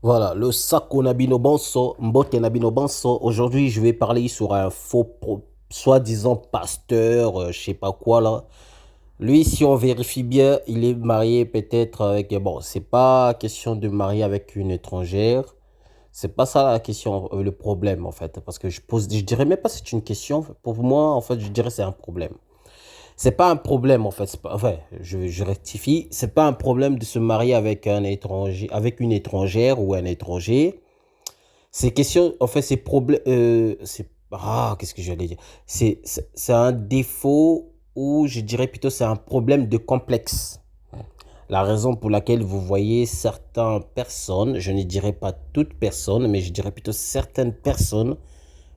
Voilà, le Sako Nabino Banso, Mbote Nabino Banso. Aujourd'hui, je vais parler sur un soi-disant pasteur, je sais pas quoi là. Lui, si on vérifie bien, il est marié peut-être avec. Bon, c'est pas question de marier avec une étrangère. C'est pas ça la question, le problème en fait. Parce que je dirais même pas que c'est une question. Pour moi, en fait, je dirais que c'est un problème. C'est pas un problème en fait. Enfin, je rectifie. C'est pas un problème de se marier avec un étranger, avec une étrangère ou un étranger. C'est question, en fait, c'est problème. Qu'est-ce que j'allais dire? C'est un défaut ou je dirais plutôt c'est un problème de complexe. La raison pour laquelle vous voyez certaines personnes, je ne dirais pas toutes personnes, mais je dirais plutôt certaines personnes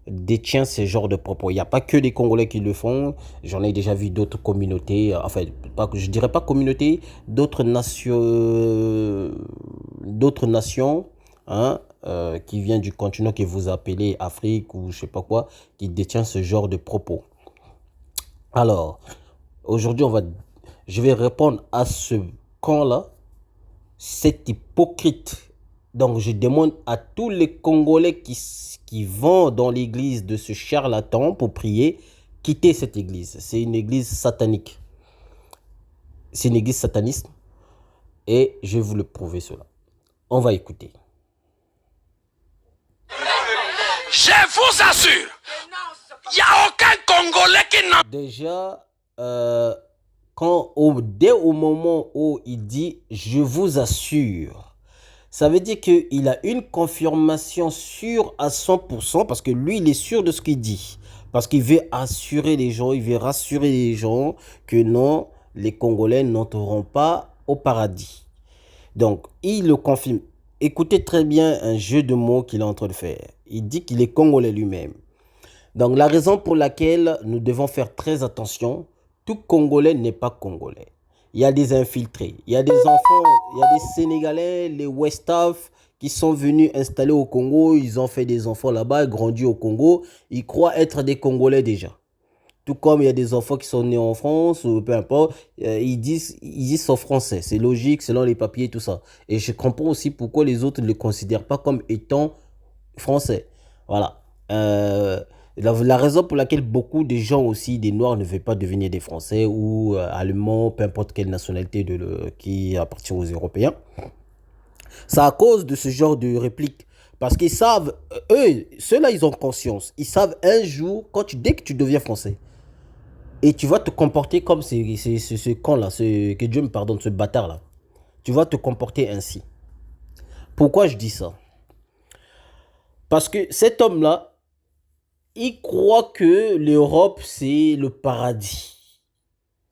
détient ce genre de propos. Il n'y a pas que des Congolais qui le font. J'en ai déjà vu d'autres communautés, enfin, pas, je dirais pas communautés, d'autres nations, hein, qui viennent du continent que vous appelez Afrique ou je sais pas quoi, qui détient ce genre de propos. Alors, aujourd'hui, je vais répondre à ce camp-là, cet hypocrite. Donc je demande à tous les Congolais qui vont dans l'église de ce charlatan pour prier, quitter cette église. C'est une église satanique. C'est une église sataniste et je vais vous le prouver cela. On va écouter. Je vous assure, il n'y a aucun Congolais qui n'a... Déjà, dès au moment où il dit « je vous assure », ça veut dire qu'il a une confirmation sûre à 100% parce que lui, il est sûr de ce qu'il dit. Parce qu'il veut assurer les gens, il veut rassurer les gens que non, les Congolais n'entreront pas au paradis. Donc, il le confirme. Écoutez très bien un jeu de mots qu'il est en train de faire. Il dit qu'il est Congolais lui-même. Donc, la raison pour laquelle nous devons faire très attention, tout Congolais n'est pas Congolais. Il y a des infiltrés, il y a des enfants, il y a des Sénégalais, les Westaf qui sont venus installer au Congo, ils ont fait des enfants là-bas, grandi au Congo, ils croient être des Congolais déjà. Tout comme il y a des enfants qui sont nés en France, ou peu importe, ils disent sont français. C'est logique selon les papiers et tout ça. Et je comprends aussi pourquoi les autres ne les considèrent pas comme étant français. Voilà. La raison pour laquelle beaucoup de gens aussi, des Noirs, ne veulent pas devenir des Français ou Allemands, peu importe quelle nationalité qui appartient aux Européens, c'est à cause de ce genre de réplique. Parce qu'ils savent, eux, ceux-là, ils ont conscience. Ils savent un jour, dès que tu deviens français, et tu vas te comporter comme ce con-là, que Dieu me pardonne, ce bâtard-là. Tu vas te comporter ainsi. Pourquoi je dis ça? Parce que cet homme-là, il croit que l'Europe, c'est le paradis.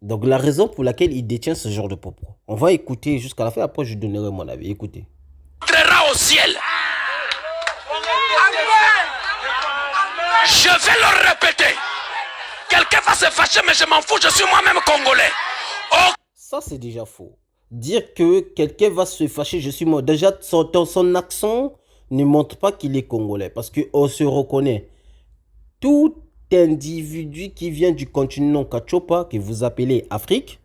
Donc la raison pour laquelle il détient ce genre de propos. On va écouter jusqu'à la fin, après je donnerai mon avis. Écoutez. Entrera au ciel. Je vais le répéter. Quelqu'un va se fâcher, mais je m'en fous, je suis moi-même Congolais. Oh. Ça, c'est déjà faux. Dire que quelqu'un va se fâcher, je suis moi. Déjà, son accent ne montre pas qu'il est congolais. Parce qu'on se reconnaît. Tout individu qui vient du continent Kachopa, que vous appelez Afrique,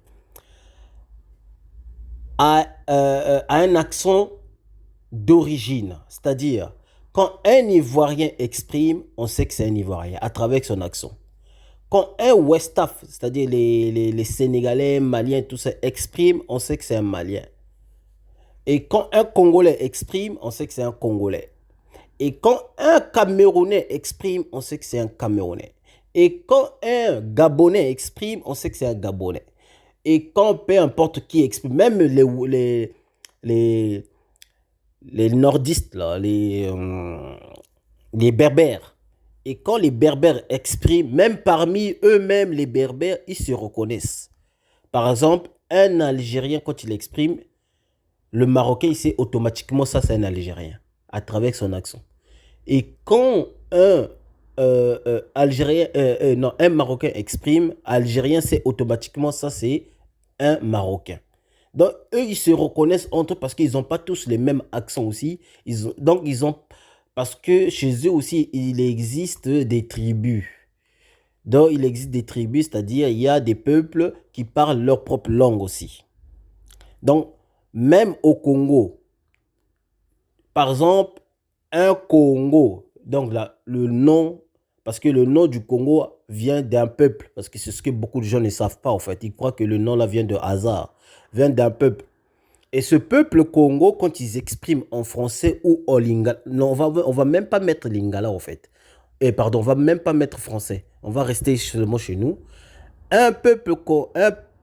a un accent d'origine. C'est-à-dire, quand un Ivoirien exprime, on sait que c'est un Ivoirien à travers son accent. Quand un Westaf, c'est-à-dire les Sénégalais, Maliens, tout ça, exprime, on sait que c'est un Malien. Et quand un Congolais exprime, on sait que c'est un Congolais. Et quand un Camerounais exprime, on sait que c'est un Camerounais. Et quand un Gabonais exprime, on sait que c'est un Gabonais. Et quand peu importe qui exprime, même les, les nordistes, là, les berbères. Et quand les berbères expriment, même parmi eux-mêmes, les berbères, ils se reconnaissent. Par exemple, un Algérien, quand il exprime, le Marocain, il sait automatiquement ça, c'est un Algérien, à travers son accent. Et quand un Marocain exprime, Algérien, c'est automatiquement ça, c'est un Marocain. Donc, eux, ils se reconnaissent entre eux parce qu'ils n'ont pas tous les mêmes accents aussi. Parce que chez eux aussi, il existe des tribus. Donc, il existe des tribus, c'est-à-dire il y a des peuples qui parlent leur propre langue aussi. Donc, même au Congo, par exemple, un Congo. Donc là, le nom, parce que le nom du Congo vient d'un peuple, parce que c'est ce que beaucoup de gens ne savent pas en fait. Ils croient que le nom là vient de hasard, vient d'un peuple. Et ce peuple Congo, quand ils expriment en français ou en lingala, non, on va même pas mettre lingala en fait. Et pardon, on va même pas mettre français. On va rester seulement chez nous. Un peuple,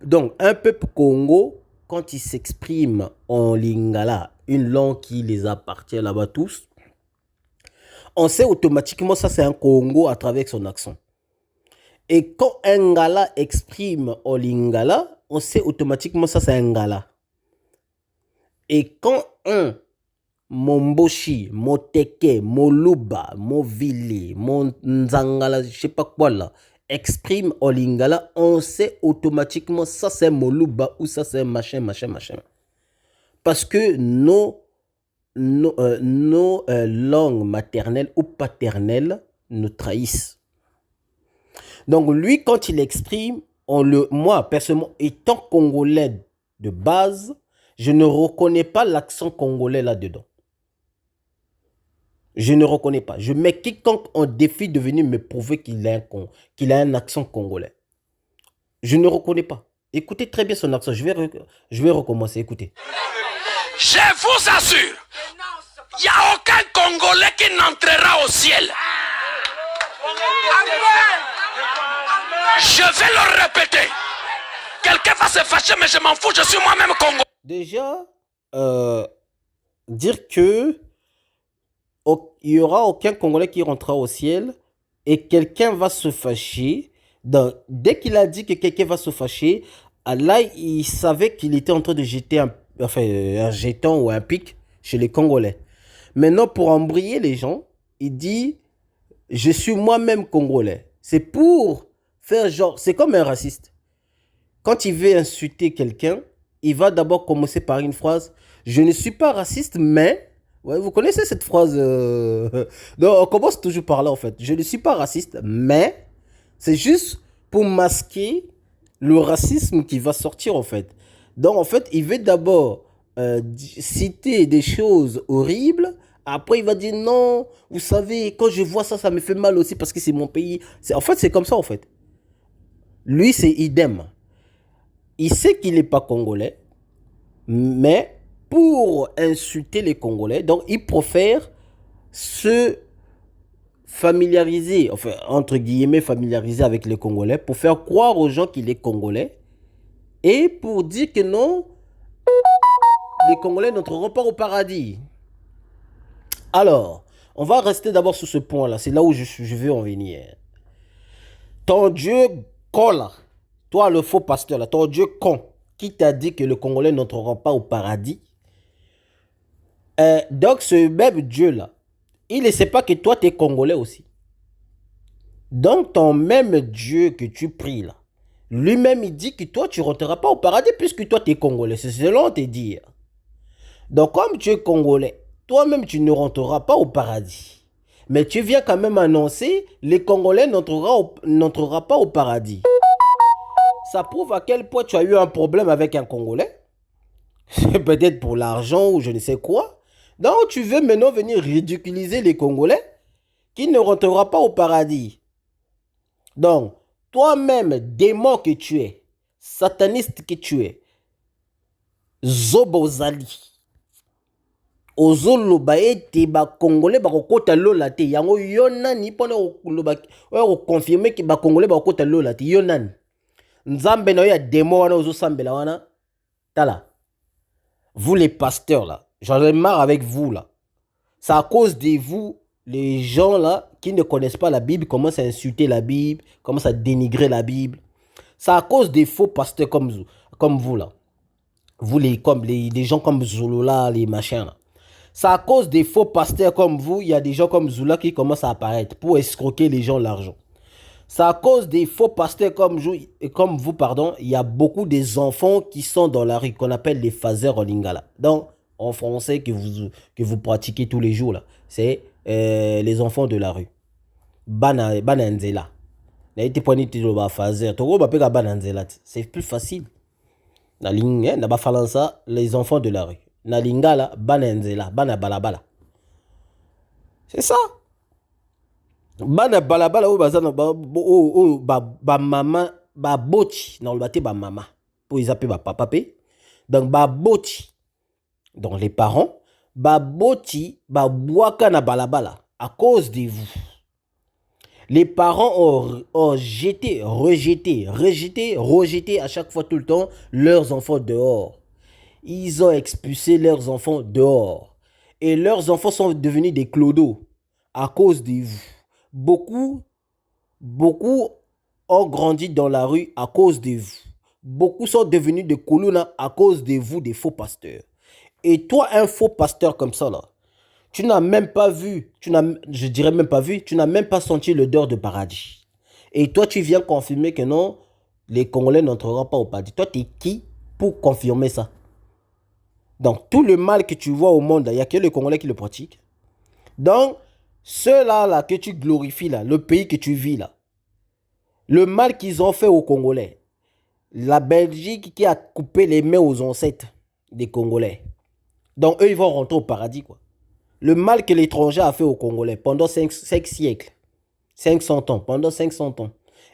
donc un peuple Congo, quand il s'exprime en lingala, une langue qui les appartient là-bas tous, on sait automatiquement ça c'est un Congo à travers son accent. Et quand un Ngala exprime en lingala, on sait automatiquement ça c'est un Ngala. Et quand un Momboshi, Moteke, Moluba, Movili, Nzangala, je sais pas quoi là, exprime en lingala, on sait automatiquement ça c'est Moluba ou ça c'est machin, machin, machin. Parce que nos langues maternelles ou paternelles nous trahissent. Donc lui, quand il exprime, moi, personnellement, étant congolais de base, je ne reconnais pas l'accent congolais là-dedans. Je ne reconnais pas. Je mets quiconque en défi de venir me prouver qu'il a un accent congolais. Je ne reconnais pas. Écoutez très bien son accent. Je vais recommencer. Écoutez. Je vous assure, il n'y a aucun Congolais qui n'entrera au ciel. Je vais le répéter. Quelqu'un va se fâcher, mais je m'en fous, je suis moi-même Congolais. Déjà, dire que il n'y aura aucun Congolais qui rentrera au ciel et quelqu'un va se fâcher. Dès qu'il a dit que quelqu'un va se fâcher, là, il savait qu'il était en train de jeter un jeton ou un pic chez les Congolais. Maintenant, pour embrayer les gens, il dit « Je suis moi-même Congolais ». C'est pour faire genre... C'est comme un raciste. Quand il veut insulter quelqu'un, il va d'abord commencer par une phrase « Je ne suis pas raciste, mais... » Ouais, vous connaissez cette phrase Non, on commence toujours par là en fait. Je ne suis pas raciste, mais c'est juste pour masquer le racisme qui va sortir en fait. Donc en fait, il veut d'abord citer des choses horribles. Après, il va dire non, vous savez, quand je vois ça, ça me fait mal aussi parce que c'est mon pays. En fait, c'est comme ça en fait. Lui, c'est idem. Il sait qu'il n'est pas congolais, mais pour insulter les Congolais, donc il préfère se familiariser, enfin entre guillemets familiariser avec les Congolais pour faire croire aux gens qu'il est Congolais et pour dire que non, les Congolais n'entreront pas au paradis. Alors, on va rester d'abord sur ce point-là, c'est là où je veux en venir. Ton Dieu con, toi le faux pasteur là, ton Dieu con, qui t'a dit que les Congolais n'entreront pas au paradis? Donc ce même Dieu-là, il ne sait pas que toi, tu es Congolais aussi. Donc ton même Dieu que tu pries là, lui-même, il dit que toi, tu ne rentreras pas au paradis puisque toi, tu es Congolais. C'est selon tes dires. Donc comme tu es Congolais, toi-même, tu ne rentreras pas au paradis. Mais tu viens quand même annoncer, les Congolais n'entreront pas au paradis. Ça prouve à quel point tu as eu un problème avec un Congolais. Peut-être pour l'argent ou je ne sais quoi. Donc, tu veux maintenant venir ridiculiser les Congolais qui ne rentreront pas au paradis. Donc, toi-même, démon que tu es, sataniste que tu es, Zobozali, ozoloba ete ba Congolais ba kokota lola te, yango yonani pona confirmer que ba Congolais ba kokota lola te, yonani. Nzambe na ya démon wana ozosambela wana, tala. Vous les pasteurs là, j'en ai marre avec vous là. C'est à cause de vous, les gens là, qui ne connaissent pas la Bible, commencent à insulter la Bible, commencent à dénigrer la Bible. C'est à cause des faux pasteurs comme vous là. Vous les gens comme Zolola, les machins là. C'est à cause des faux pasteurs comme vous, il y a des gens comme Zula qui commencent à apparaître pour escroquer les gens l'argent. C'est à cause des faux pasteurs comme vous, pardon, il y a beaucoup des enfants qui sont dans la rue, qu'on appelle les phasers en lingala. Donc, en français que vous pratiquez tous les jours, là, c'est les enfants de la rue. Bananzela. C'est plus facile. Les enfants de la rue. Na lingala, bananzela, bana balabala. C'est ça. Bana balabala o bazana ba mama ba boti dans le bâti ba mama pour ils appellent ba papa pe. Donc ba boti donc les parents ba boti ba boaka na balabala à cause de vous. Les parents ont rejeté à chaque fois tout le temps leurs enfants dehors. Ils ont expulsé leurs enfants dehors. Et leurs enfants sont devenus des clodos à cause de vous. Beaucoup ont grandi dans la rue à cause de vous. Beaucoup sont devenus des colonna à cause de vous, des faux pasteurs. Et toi, un faux pasteur comme ça, là, tu n'as même pas vu, je dirais même pas vu, tu n'as même pas senti l'odeur de paradis. Et toi, tu viens confirmer que non, les Congolais n'entreront pas au paradis. Toi, tu es qui pour confirmer ça? Donc, tout le mal que tu vois au monde, il n'y a que les Congolais qui le pratiquent. Donc, ceux-là là, que tu glorifies, là, le pays que tu vis, là, le mal qu'ils ont fait aux Congolais, la Belgique qui a coupé les mains aux ancêtres des Congolais. Donc, eux, ils vont rentrer au paradis, quoi. Le mal que l'étranger a fait aux Congolais pendant 5 siècles, 500 ans, pendant 500 ans.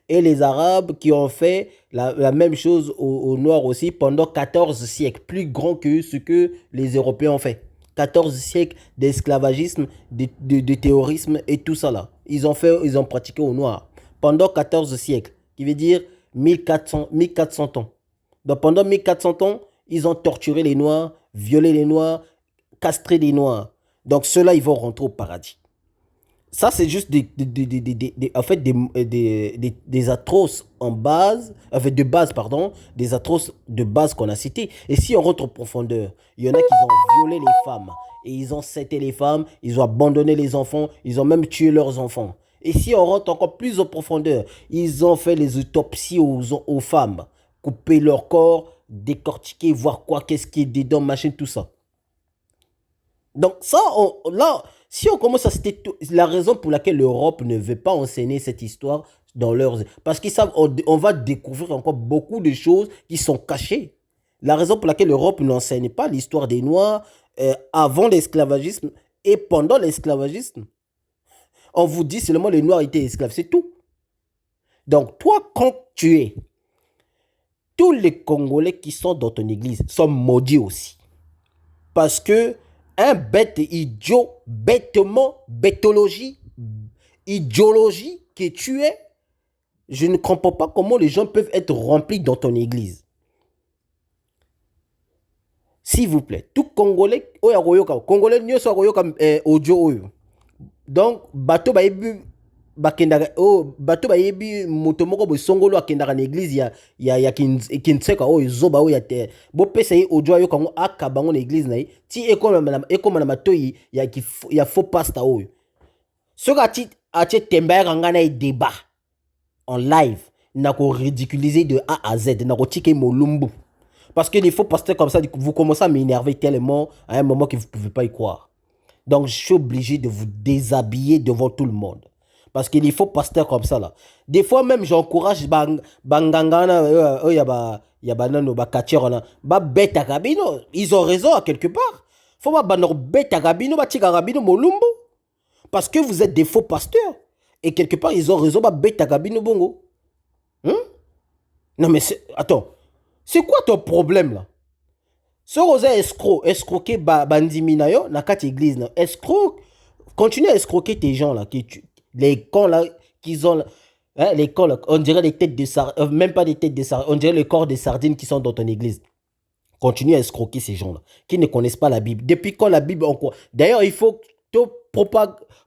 Et les Arabes qui ont fait la même chose aux Noirs aussi pendant 14 siècles, plus grand que ce que les Européens ont fait. 14 siècles d'esclavagisme, de terrorisme et tout ça là. Ils ont pratiqué aux Noirs pendant 14 siècles, qui veut dire 1400 ans. Donc pendant 1400 ans, ils ont torturé les Noirs, violé les Noirs, castré les Noirs. Donc ceux-là, ils vont rentrer au paradis. Ça, c'est juste en fait, des atroces en base, de base, pardon, des atroces de base qu'on a cités. Et si on rentre en profondeur, il y en a qui ont violé les femmes, et ils ont cété les femmes, ils ont abandonné les enfants, ils ont même tué leurs enfants. Et si on rentre encore plus en profondeur, ils ont fait les autopsies aux femmes, couper leur corps, décortiquer, voir quoi, qu'est-ce qui est dedans, machin, tout ça. Donc ça, là, si on commence à citer la raison pour laquelle l'Europe ne veut pas enseigner cette histoire dans leurs... Parce qu'ils savent, on va découvrir encore beaucoup de choses qui sont cachées. La raison pour laquelle l'Europe n'enseigne pas l'histoire des Noirs avant l'esclavagisme et pendant l'esclavagisme. On vous dit seulement les Noirs étaient esclaves, c'est tout. Donc toi, quand tu es, tous les Congolais qui sont dans ton église sont maudits aussi. Parce que un bête idiot, idéologie que tu es, je ne comprends pas comment les gens peuvent être remplis dans ton église. S'il vous plaît, tout Congolais, Congolais n'y soit audio. Donc, bateau bayebi bakendaka bateau bayebi moto moko bo songolo akendaka na église ya kinseka oyo zoba oyo te bo pesa ye audio yo kango akabango na église na ye ti ekoma na matoyi ya faux pastor oyo soka ati temba kanga na débat en live na ko ridiculiser de A à Z na ko tike molumbu parce que les faux pasteurs comme ça vous commencez à m'énerver tellement à un moment que vous pouvez pas y croire. Donc je suis obligé de vous déshabiller devant tout le monde. Parce qu'il faut pasteur comme ça là. Des fois même j'encourage bangangana beta kabino. Ils ont raison à quelque part. Faut pas beta kabino molumbo. Parce que vous êtes des faux pasteurs. Et quelque part ils ont raison beta kabino bongo. Non mais attends. C'est quoi ton problème là? Ce rosa escroquer bandimina yo na kat église na. Continue à escroquer tes gens là les cons là qu'ils ont hein, les cons là, on dirait des têtes de sardines, même pas des têtes de sardines, on dirait les corps de sardines qui sont dans ton église. Continue à escroquer ces gens là qui ne connaissent pas la Bible. Depuis quand la Bible en quoi? D'ailleurs, il faut que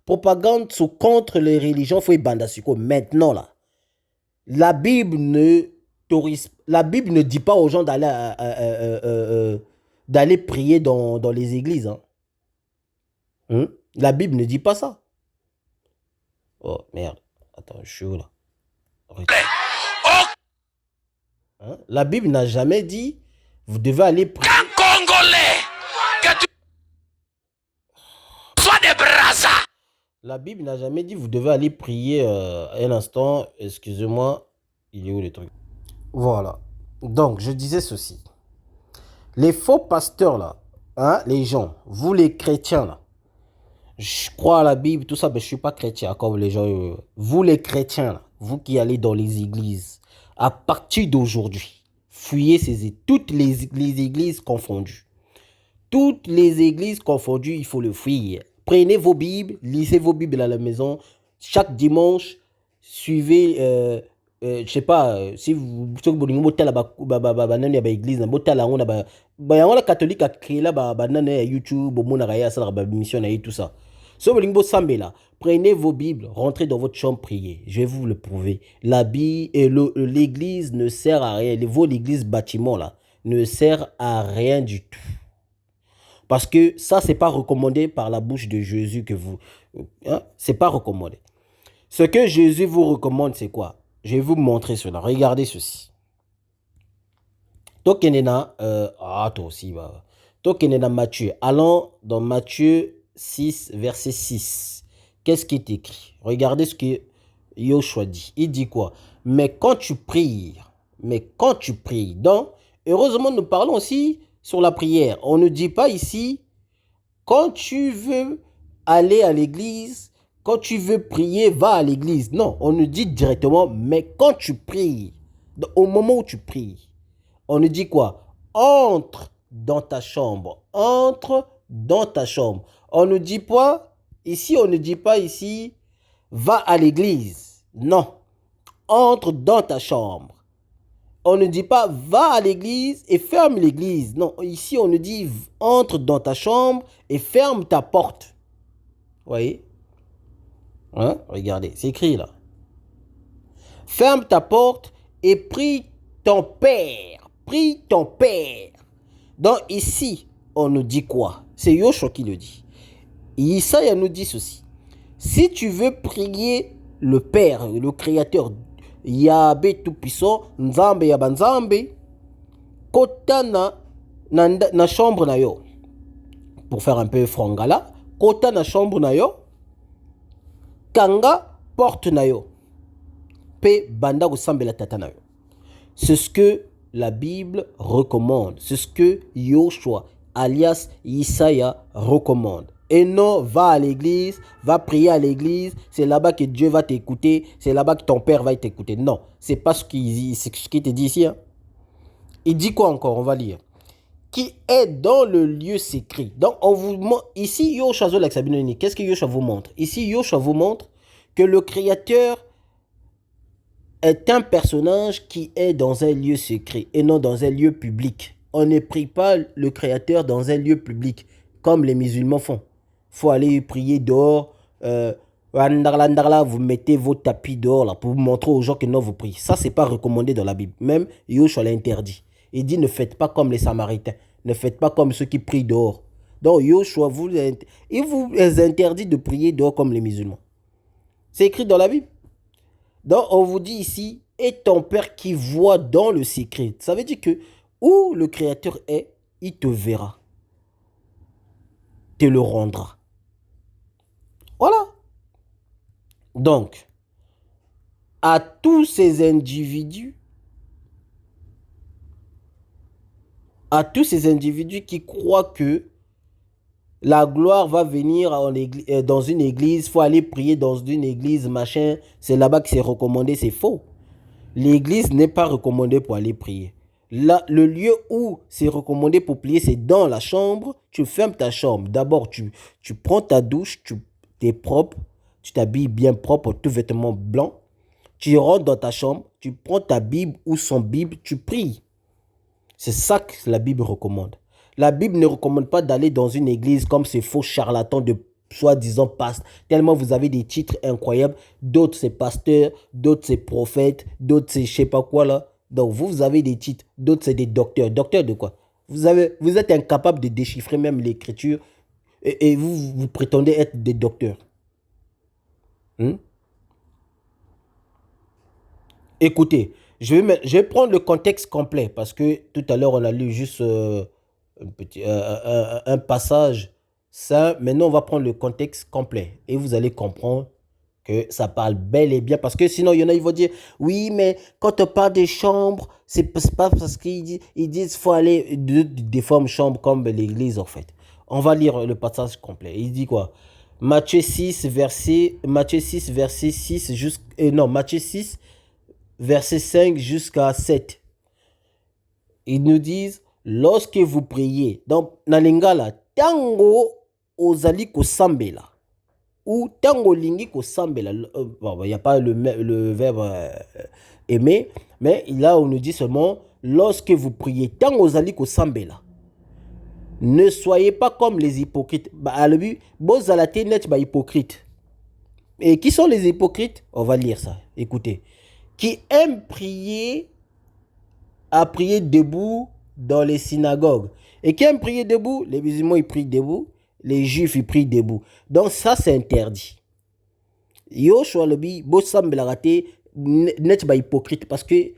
propagande contre les religions, faut y bandasuko maintenant là. La Bible ne dit pas aux gens d'aller prier dans les églises. Hein? La Bible ne dit pas ça. Oh merde. Attends, je suis où là? Hein? La Bible n'a jamais dit vous devez aller prier. Congolais, que tu sois des brazas. La Bible n'a jamais dit vous devez aller prier. Un instant, excusez-moi. Il est où le truc? Voilà. Donc, je disais ceci. Les faux pasteurs là, hein, les gens, vous les chrétiens là, je crois à la Bible, tout ça, mais je ne suis pas chrétien, comme les gens. Vous les chrétiens, là, vous qui allez dans les églises, à partir d'aujourd'hui, fuyez toutes les églises confondues. Toutes les églises confondues, il faut le fuir. Prenez vos Bibles, lisez vos Bibles à la maison. Chaque dimanche, suivez, je sais pas, si vous êtes la église, la catholique a créé la YouTube, mission et tout ça. Si vous là, prenez vos Bibles, rentrez dans votre chambre, priez. Je vais vous le prouver. L'église ne sert à rien. L'église bâtiment là ne sert à rien du tout. Parce que ça, c'est pas recommandé par la bouche de Jésus que vous... Hein, c'est pas recommandé. Ce que Jésus vous recommande, c'est quoi? Je vais vous montrer cela. Regardez ceci. Tokenena, toi aussi, Tokenena Matthieu. Allons dans Matthieu 6, verset 6. Qu'est-ce qui est écrit? Regardez ce que Yoshua dit. Il dit quoi? Mais quand tu pries, donc, heureusement, nous parlons aussi sur la prière. On ne dit pas ici, quand tu veux aller à l'église, quand tu veux prier, va à l'église. Non, on nous dit directement, mais quand tu pries, au moment où tu pries, on nous dit quoi? Entre dans ta chambre. Entre dans ta chambre. On ne dit pas, ici, on ne dit pas ici, va à l'église. Non. Entre dans ta chambre. On ne dit pas va à l'église et ferme l'église. Non, ici on nous dit entre dans ta chambre et ferme ta porte. Vous voyez? Hein? Regardez, c'est écrit là. Ferme ta porte et prie ton Père. Prie ton Père. Donc ici, on nous dit quoi? C'est Yoshua qui le dit. Isaïe nous dit ceci. Si tu veux prier le Père, le Créateur, Yahvé tout-puissant, Nzambe Yabanzambe, kota na chambre na yo. Pour faire un peu frangala, kota na chambre na yo, kanga porte na yo, pe banda kusambela tata na yo. C'est ce que la Bible recommande. C'est ce que Yoshua, alias Isaïa, recommande. Et non, va à l'église, va prier à l'église, c'est là-bas que Dieu va t'écouter, c'est là-bas que ton Père va t'écouter. Non, c'est pas ce qu'il te dit ici. Hein. Il dit quoi encore? On va lire. Qui est dans le lieu secret. Donc, on vous montre, ici, Yoshua, qu'est-ce que Yoshua vous montre? Ici, Yoshua vous montre que le Créateur est un personnage qui est dans un lieu secret et non dans un lieu public. On ne prie pas le Créateur dans un lieu public, comme les musulmans font. Il faut aller prier dehors. Vous mettez vos tapis dehors là, pour montrer aux gens que non, vous priez. Ça, ce n'est pas recommandé dans la Bible. Même Yoshua l'a interdit. Il dit ne faites pas comme les Samaritains. Ne faites pas comme ceux qui prient dehors. Donc Yoshua, il vous interdit de prier dehors comme les musulmans. C'est écrit dans la Bible. Donc on vous dit ici, et ton Père qui voit dans le secret. Ça veut dire que où le Créateur est, il te verra. Te le rendra. Voilà. Donc, à tous ces individus qui croient que la gloire va venir dans une église, il faut aller prier dans une église, machin, c'est là-bas que c'est recommandé, c'est faux. L'église n'est pas recommandée pour aller prier. Là, le lieu où c'est recommandé pour prier, c'est dans la chambre. Tu fermes ta chambre. D'abord, tu prends ta douche, tu es propre, tu t'habilles bien propre, tout vêtement blanc. Tu rentres dans ta chambre, tu prends ta Bible ou son Bible, tu pries. C'est ça que la Bible recommande. La Bible ne recommande pas d'aller dans une église comme ces faux charlatans de soi-disant pasteurs. Tellement vous avez des titres incroyables. D'autres, c'est pasteurs, d'autres, c'est prophètes, d'autres, c'est je sais pas quoi là. Donc, vous avez des titres. D'autres, c'est des docteurs. Docteurs de quoi? Vous êtes incapable de déchiffrer même l'écriture et vous prétendez être des docteurs. Écoutez, je vais prendre le contexte complet parce que tout à l'heure, on a lu juste un passage. Ça, maintenant, on va prendre le contexte complet et vous allez comprendre que ça parle bel et bien. Parce que sinon, il y en a, ils vont dire, oui, mais quand on parle des chambres, c'est pas parce qu'ils disent qu'il faut aller des formes chambres comme l'église, en fait. On va lire le passage complet. Il dit quoi? Matthieu 6, verset 6 non, Matthieu 6, verset 5 jusqu'à 7. Ils nous disent, lorsque vous priez, donc, na lingala, tango ozali kosambela, ou tango lingi kosambela, bon, il n'y a pas le verbe aimer, mais là, on nous dit seulement, lorsque vous priez, tango ozali kosambela, ne soyez pas comme les hypocrites. À le but, bozalate net ba hypocrite. Et qui sont les hypocrites? On va lire ça. Écoutez. Qui aiment prier, à prier debout dans les synagogues. Et qui aiment prier debout? Les musulmans, ils prient debout. Les juifs, ils prient debout. Donc ça, c'est interdit. Yo, Choualobi, Bossambelarate, net ba hypocrite. Parce que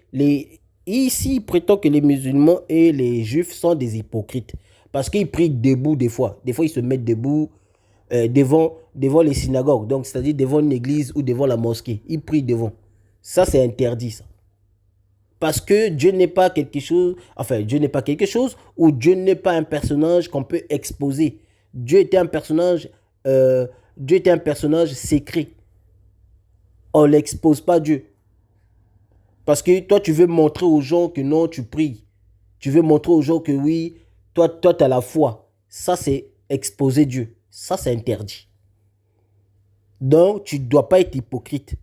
ici, il prétend que les musulmans et les juifs sont des hypocrites. Parce qu'ils prient debout des fois. Des fois, ils se mettent debout devant les synagogues. Donc, c'est-à-dire devant une église ou devant la mosquée. Ils prient devant. Ça, c'est interdit, ça. Parce que Dieu n'est pas quelque chose... Enfin, Dieu n'est pas quelque chose ou Dieu n'est pas un personnage qu'on peut exposer. Dieu était un personnage secret. On ne l'expose pas, Dieu. Parce que toi, tu veux montrer aux gens que non, tu pries. Tu veux montrer aux gens que oui... Toi, tu as la foi. Ça, c'est exposer Dieu. Ça, c'est interdit. Donc, tu ne dois pas être hypocrite.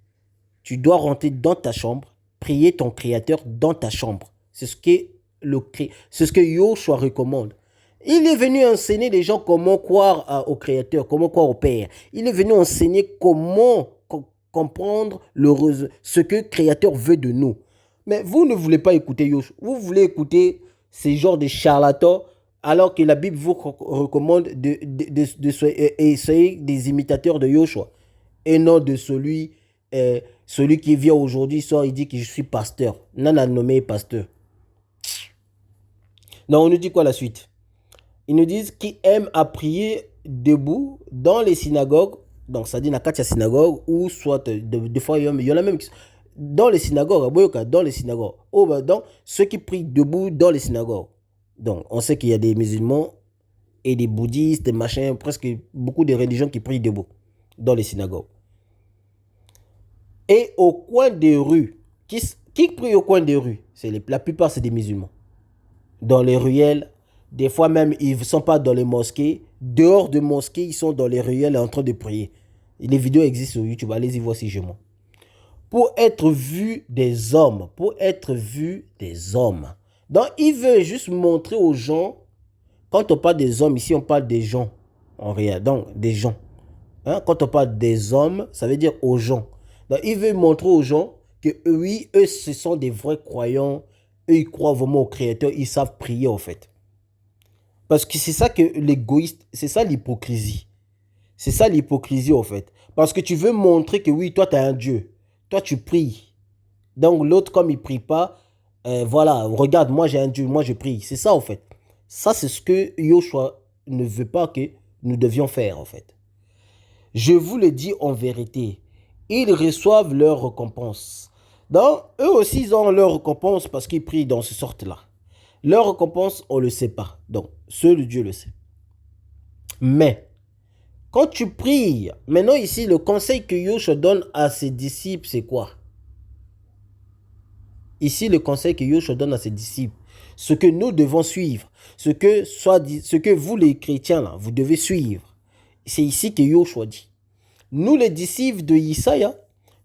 Tu dois rentrer dans ta chambre, prier ton Créateur dans ta chambre. C'est ce que Yoshua recommande. Il est venu enseigner les gens comment croire au Créateur, comment croire au Père. Il est venu enseigner comment comprendre ce que le Créateur veut de nous. Mais vous ne voulez pas écouter Yoshua. Vous voulez écouter ces genres de charlatans, alors que la Bible vous recommande d'essayer des imitateurs de Yoshua et non de celui qui vient aujourd'hui, il dit que je suis pasteur. Non, a nommé pasteur. Non, on nous dit quoi la suite? Ils nous disent qu'ils aiment à prier debout dans les synagogues. Donc, ça dit dans la synagogue ou soit des fois, il y en a même qui dans les synagogues, dans les synagogues. Donc, ceux qui prient debout dans les synagogues. Donc, on sait qu'il y a des musulmans et des bouddhistes, des machins, presque beaucoup de religions qui prient debout dans les synagogues. Et au coin des rues, qui prie au coin des rues? La plupart, c'est des musulmans. Dans les ruelles, des fois même, ils ne sont pas dans les mosquées. Dehors de mosquées, ils sont dans les ruelles en train de prier. Et les vidéos existent sur YouTube, allez-y voir si je mens. Pour être vu des hommes. Donc, il veut juste montrer aux gens, quand on parle des hommes, ici on parle des gens, en réel, donc des gens. Hein? Quand on parle des hommes, ça veut dire aux gens. Donc, il veut montrer aux gens que oui, eux, ce sont des vrais croyants, eux, ils croient vraiment au Créateur, ils savent prier en fait. Parce que c'est ça que l'égoïste, c'est ça l'hypocrisie. C'est ça l'hypocrisie en fait. Parce que tu veux montrer que oui, toi, tu as un Dieu. Toi, tu pries. Donc, l'autre, comme il ne prie pas, voilà, regarde, moi, j'ai un Dieu, moi, je prie. C'est ça, en fait. Ça, c'est ce que Yoshua ne veut pas que nous devions faire, en fait. Je vous le dis en vérité, ils reçoivent leur récompense. Donc, eux aussi, ils ont leur récompense parce qu'ils prient dans ce sorte-là. Leur récompense, on ne le sait pas. Donc, seul Dieu le sait. Mais, quand tu pries, maintenant ici, le conseil que Yoshua donne à ses disciples, c'est quoi? Ici, le conseil que Yoshua donne à ses disciples, ce que nous devons suivre, ce que vous les chrétiens, là, vous devez suivre. C'est ici que Yoshua dit. Nous, les disciples de Isaïa,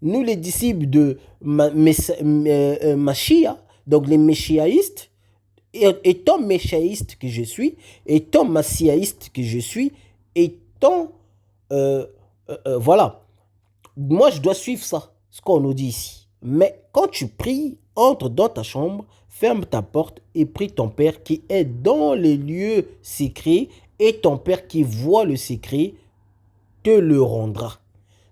nous, les disciples de Mashiach, donc les méchiaïstes, étant méchiaïste que je suis, étant massiaïste que je suis, étant... voilà. Moi, je dois suivre ça, ce qu'on nous dit ici. Mais quand tu pries, entre dans ta chambre, ferme ta porte et prie ton Père qui est dans les lieux secrets, et ton Père qui voit le secret te le rendra.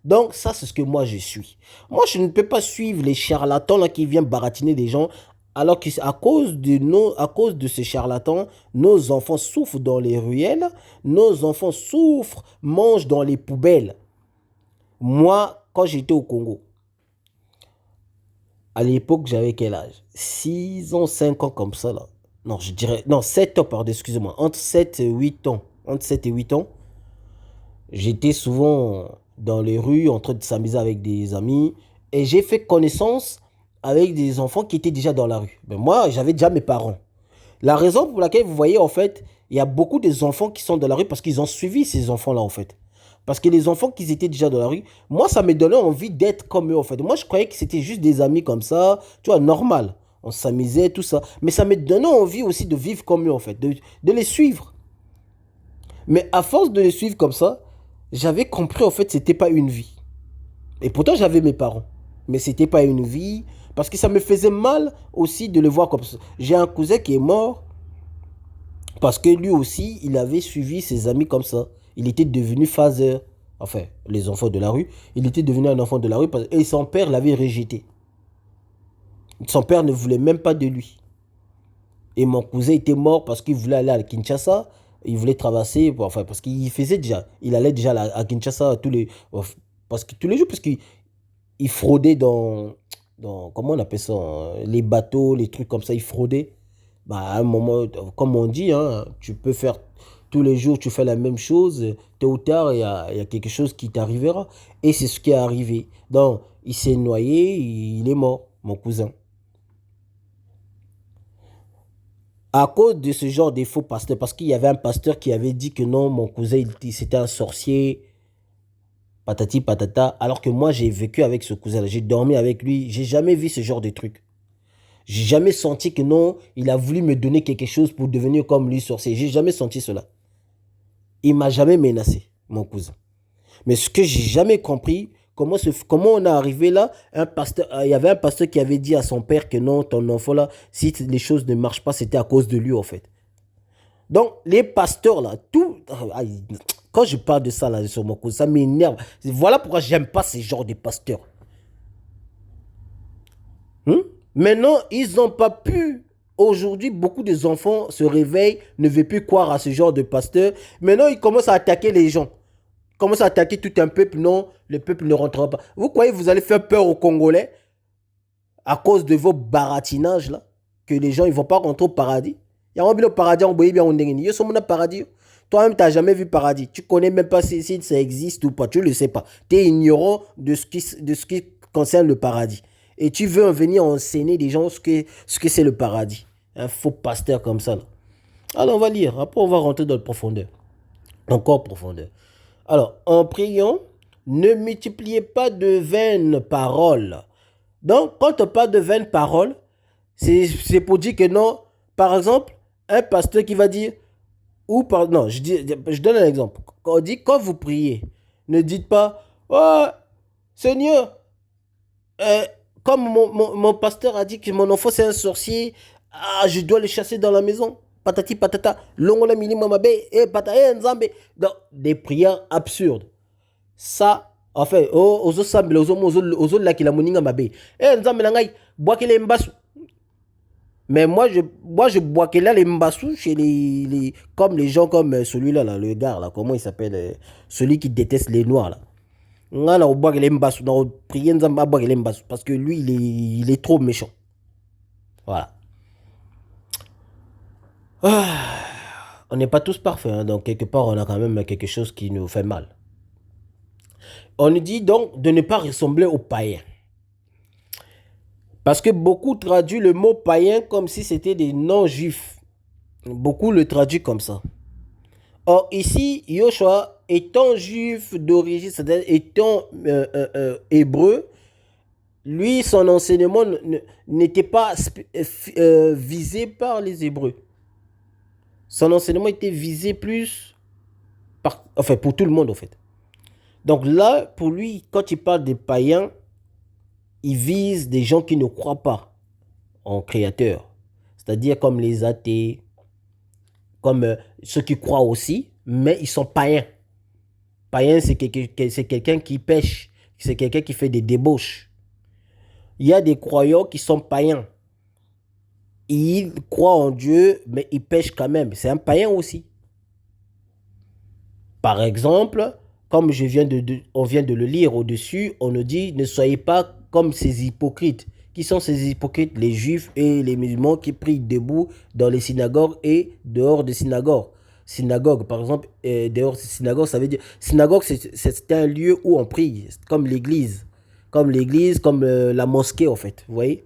Donc, ça, c'est ce que moi, je suis. Moi, je ne peux pas suivre les charlatans là, qui viennent baratiner des gens, alors qu'à cause de ces charlatans, nos enfants souffrent dans les ruelles, nos enfants souffrent, mangent dans les poubelles. Moi, quand j'étais au Congo, à l'époque, j'avais quel âge? 6 ans, 5 ans comme ça, là. Non, je dirais... Non, 7 ans, pardon, excusez-moi. Entre 7 et 8 ans. Entre 7 et 8 ans. J'étais souvent dans les rues en train de s'amuser avec des amis et j'ai fait connaissance avec des enfants qui étaient déjà dans la rue. Mais moi, j'avais déjà mes parents. La raison pour laquelle vous voyez, en fait, il y a beaucoup des enfants qui sont dans la rue parce qu'ils ont suivi ces enfants-là, en fait. Parce que les enfants qui étaient déjà dans la rue, moi, ça me donnait envie d'être comme eux, en fait. Moi, je croyais que c'était juste des amis comme ça, tu vois, normal. On s'amusait, tout ça. Mais ça me donnait envie aussi de vivre comme eux, en fait, de les suivre. Mais à force de les suivre comme ça, j'avais compris, en fait, c'était pas une vie. Et pourtant, j'avais mes parents. Mais c'était pas une vie. Parce que ça me faisait mal aussi de le voir comme ça. J'ai un cousin qui est mort parce que lui aussi, il avait suivi ses amis comme ça. Il était devenu phaser. Enfin, les enfants de la rue. Il était devenu un enfant de la rue et son père l'avait rejeté. Son père ne voulait même pas de lui. Et mon cousin était mort parce qu'il voulait aller à Kinshasa. Il voulait traverser, enfin, parce qu'il faisait déjà. Il allait déjà à Kinshasa parce que tous les jours, parce qu'il fraudait comment on appelle ça, hein, les bateaux, les trucs comme ça, il fraudait. Bah, à un moment, comme on dit, hein, tu peux faire tous les jours, tu fais la même chose, tôt ou tard, il y a quelque chose qui t'arrivera. Et c'est ce qui est arrivé. Donc, il s'est noyé, il est mort, mon cousin. À cause de ce genre de faux pasteurs, parce qu'il y avait un pasteur qui avait dit que non, mon cousin, c'était un sorcier, patati patata, alors que moi, j'ai vécu avec ce cousin-là, j'ai dormi avec lui, j'ai jamais vu ce genre de truc. J'ai jamais senti que non, il a voulu me donner quelque chose pour devenir comme lui sorcier. J'ai jamais senti cela. Il m'a jamais menacé, mon cousin. Mais ce que j'ai jamais compris, comment on est arrivé là, il y avait un pasteur qui avait dit à son père que non, ton enfant là, si les choses ne marchent pas, c'était à cause de lui en fait. Donc les pasteurs là, quand je parle de ça là sur mon cousin, ça m'énerve. Voilà pourquoi j'aime pas ces genres de pasteurs. Maintenant, ils n'ont pas pu. Aujourd'hui, beaucoup des enfants se réveillent, ne veulent plus croire à ce genre de pasteur. Maintenant, ils commencent à attaquer les gens. Ils commencent à attaquer tout un peuple. Non, le peuple ne rentrera pas. Vous croyez que vous allez faire peur aux Congolais à cause de vos baratinages là? Que les gens ne vont pas rentrer au paradis? Il y a un le paradis, on voit bien, on est yo sommes paradis. Toi-même, tu n'as jamais vu paradis. Tu ne connais même pas si ça existe ou pas. Tu ne le sais pas. Tu es ignorant de ce qui concerne le paradis. Et tu veux venir enseigner des gens ce que c'est le paradis. Un faux pasteur comme ça. Là. Alors, on va lire. Après, on va rentrer dans le profondeur. Encore profondeur. Alors, en priant, ne multipliez pas de vaines paroles. Donc, quand on parle de vaines paroles, c'est pour dire que non, par exemple, un pasteur qui va dire, non, je donne un exemple. Quand on dit, quand vous priez, ne dites pas, oh, Seigneur, comme mon pasteur a dit que mon enfant c'est un sorcier, je dois le chasser dans la maison. Patati patata, longola mili mamabe, nzambe. Donc, des prières absurdes. Ça, enfin, ozo sambe, ozo laki la moninga mabe. Nzambe nangai, boakele mbasu. Mais moi, je bois que là, les mbassous, chez comme les gens comme celui-là, là, le gars, là, comment il s'appelle, celui qui déteste les noirs, là. On a boire les mbassous, on a prié Nzamba boire les mbassous, parce que lui, il est trop méchant. Voilà. On n'est pas tous parfaits, hein, donc quelque part, on a quand même quelque chose qui nous fait mal. On nous dit donc de ne pas ressembler aux païens. Parce que beaucoup traduisent le mot païen comme si c'était des non-juifs. Beaucoup le traduisent comme ça. Or, ici, Yoshua, étant juif d'origine, c'est-à-dire étant hébreu, lui, son enseignement n'était pas visé par les Hébreux. Son enseignement était visé plus pour tout le monde, en fait. Donc là, pour lui, quand il parle des païens, il vise des gens qui ne croient pas en créateur. C'est-à-dire comme les athées, comme ceux qui croient aussi, mais ils sont païens. Païen, c'est quelqu'un qui pêche, c'est quelqu'un qui fait des débauches. Il y a des croyants qui sont païens. Ils croient en Dieu, mais ils pêchent quand même. C'est un païen aussi. Par exemple, comme on vient de le lire au-dessus, on nous dit, ne soyez pas comme ces hypocrites. Qui sont ces hypocrites? Les juifs et les musulmans qui prient debout dans les synagogues et dehors des synagogues. synagogue, par exemple, d'ailleurs, synagogue, ça veut dire, synagogue, c'est un lieu où on prie, comme l'église, comme la mosquée, en fait, vous voyez.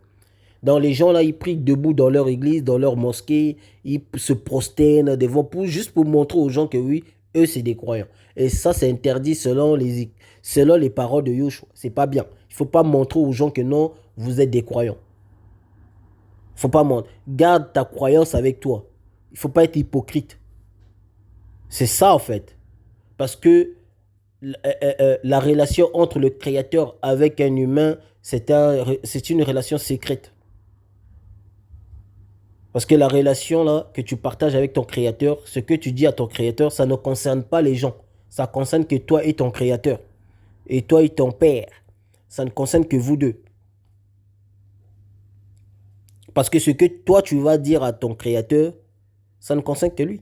Donc les gens là, ils prient debout dans leur église, dans leur mosquée, ils se prosternent devant juste pour montrer aux gens que oui, eux c'est des croyants. Et ça c'est interdit selon les paroles de Yoshua. C'est pas bien. Il faut pas montrer aux gens que non, vous êtes des croyants. Il faut pas montrer. Garde ta croyance avec toi. Il faut pas être hypocrite. C'est ça en fait. Parce que la relation entre le créateur avec un humain, c'est une relation secrète. Parce que la relation là que tu partages avec ton créateur, ce que tu dis à ton créateur, ça ne concerne pas les gens. Ça concerne que toi et ton créateur. Et toi et ton père. Ça ne concerne que vous deux. Parce que ce que toi tu vas dire à ton créateur, ça ne concerne que lui.